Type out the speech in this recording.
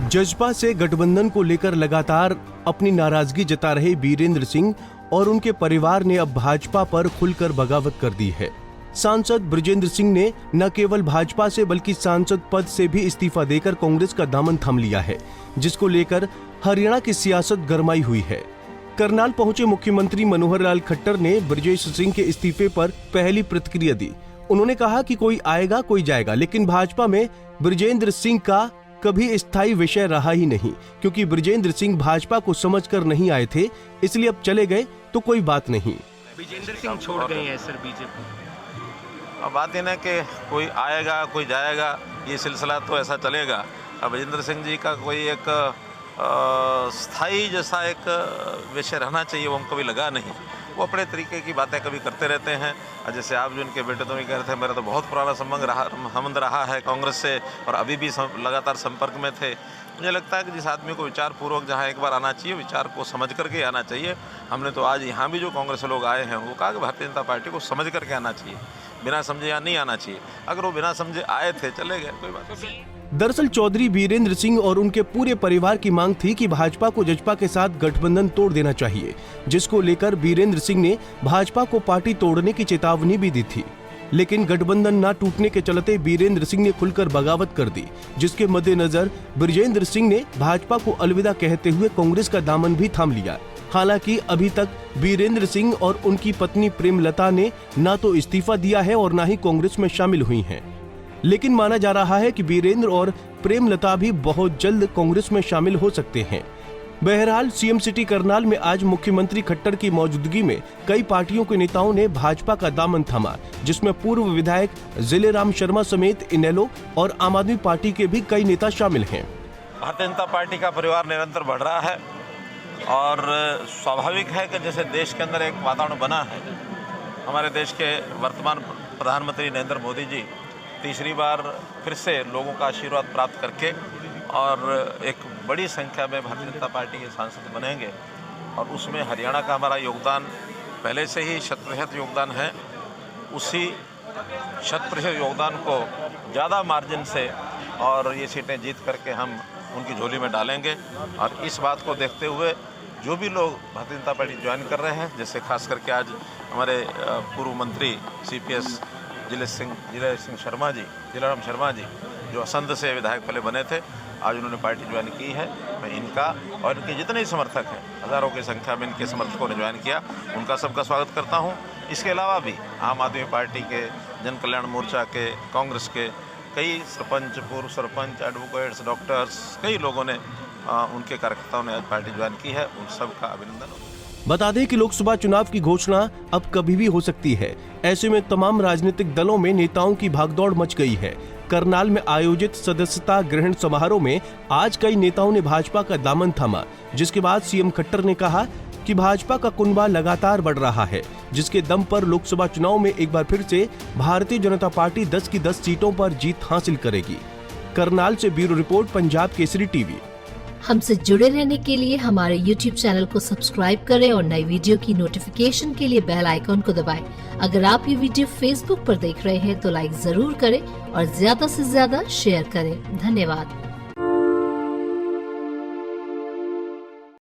जजपा से गठबंधन को लेकर लगातार अपनी नाराजगी जता रहे बीरेंद्र सिंह और उनके परिवार ने अब भाजपा पर खुलकर बगावत कर दी है। सांसद बृजेंद्र सिंह ने न केवल भाजपा से बल्कि सांसद पद से भी इस्तीफा देकर कांग्रेस का दामन थाम लिया है, जिसको लेकर हरियाणा की सियासत गरमाई हुई है। करनाल पहुंचे मुख्यमंत्री मनोहर लाल खट्टर ने बृजेश सिंह के इस्तीफे पर पहली प्रतिक्रिया दी। उन्होंने कहा कि कोई आएगा कोई जाएगा, लेकिन भाजपा में बृजेंद्र सिंह का कभी स्थायी विषय रहा ही नहीं, क्योंकि बृजेंद्र सिंह भाजपा को समझकर नहीं आए थे, इसलिए अब चले गए तो कोई बात नहीं। बृजेंद्र सिंह छोड़ गए हैं सर बीजेपी। अब बात ये ना कि कोई आएगा कोई जाएगा, ये सिलसिला तो ऐसा चलेगा। अब बृजेंद्र सिंह जी का कोई एक स्थायी जैसा एक विषय रहना चाहिए, वो हमको भी लगा नहीं। वो अपने तरीके की बातें कभी करते रहते हैं। जैसे आप जो इनके बेटे तो नहीं कह रहे थे, मेरा तो बहुत पुराना संबंध रहा है कांग्रेस से और अभी भी लगातार संपर्क में थे। मुझे लगता है कि जिस आदमी को विचार पूर्वक जहाँ एक बार आना चाहिए, विचार को समझ करके आना चाहिए। हमने तो आज यहाँ भी जो कांग्रेस लोग आए हैं वो कहा कि भारतीय जनता पार्टी को समझ करके आना चाहिए, बिना समझे या नहीं आना चाहिए। अगर वो बिना समझे आए थे चले गए, कोई बात नहीं। दरअसल चौधरी बीरेंद्र सिंह और उनके पूरे परिवार की मांग थी कि भाजपा को जजपा के साथ गठबंधन तोड़ देना चाहिए, जिसको लेकर बीरेंद्र सिंह ने भाजपा को पार्टी तोड़ने की चेतावनी भी दी थी। लेकिन गठबंधन न टूटने के चलते बीरेंद्र सिंह ने खुलकर बगावत कर दी, जिसके मद्देनजर बृजेंद्र सिंह ने भाजपा को अलविदा कहते हुए कांग्रेस का दामन भी थाम लिया। हालांकि अभी तक बीरेंद्र सिंह और उनकी पत्नी प्रेमलता ने न तो इस्तीफा दिया है और न ही कांग्रेस में शामिल हुई हैं। लेकिन माना जा रहा है कि बीरेंद्र और प्रेमलता भी बहुत जल्द कांग्रेस में शामिल हो सकते हैं। बहरहाल सीएम सिटी करनाल में आज मुख्यमंत्री खट्टर की मौजूदगी में कई पार्टियों के नेताओं ने भाजपा का दामन थामा, जिसमें पूर्व विधायक जिलेराम शर्मा समेत इनेलो और आम आदमी पार्टी के भी कई नेता शामिल हैं। भारतीय जनता पार्टी का परिवार निरंतर बढ़ रहा है और स्वाभाविक है कि जैसे देश के अंदर एक वातावरण बना है। हमारे देश के वर्तमान प्रधानमंत्री नरेंद्र मोदी जी तीसरी बार फिर से लोगों का आशीर्वाद प्राप्त करके और एक बड़ी संख्या में भारतीय जनता पार्टी के सांसद बनेंगे और उसमें हरियाणा का हमारा योगदान पहले से ही 100% योगदान है। उसी 100% योगदान को ज़्यादा मार्जिन से और ये सीटें जीत करके हम उनकी झोली में डालेंगे। और इस बात को देखते हुए जो भी लोग भारतीय जनता पार्टी ज्वाइन कर रहे हैं, जैसे खास करके आज हमारे पूर्व मंत्री CPS जिलेराम शर्मा जी जो असंध से विधायक पहले बने थे, आज उन्होंने पार्टी ज्वाइन की है। मैं इनका और इनके जितने समर्थक हैं, हज़ारों की संख्या में इनके समर्थकों ने ज्वाइन किया, उनका सबका स्वागत करता हूं। इसके अलावा भी आम आदमी पार्टी के, जन कल्याण मोर्चा के, कांग्रेस के कई सरपंच, पूर्व सरपंच, एडवोकेट्स, डॉक्टर्स, कई लोगों ने उनके कार्यकर्ताओं ने आज पार्टी ज्वाइन की है। उन सबका अभिनंदन। बता दें कि लोकसभा चुनाव की घोषणा अब कभी भी हो सकती है। ऐसे में तमाम राजनीतिक दलों में नेताओं की भागदौड़ मच गई है। करनाल में आयोजित सदस्यता ग्रहण समारोह में आज कई नेताओं ने भाजपा का दामन थामा, जिसके बाद सीएम खट्टर ने कहा कि भाजपा का कुनबा लगातार बढ़ रहा है, जिसके दम पर लोकसभा चुनाव में एक बार फिर से भारतीय जनता पार्टी 10 की 10 सीटों पर जीत हासिल करेगी। करनाल से bureau report, Punjab Kesari TV. हमसे जुड़े रहने के लिए हमारे YouTube चैनल को सब्सक्राइब करें और नई वीडियो की नोटिफिकेशन के लिए बेल आइकॉन को दबाएं। अगर आप ये वीडियो Facebook पर देख रहे हैं तो लाइक जरूर करें और ज्यादा से ज्यादा शेयर करें। धन्यवाद।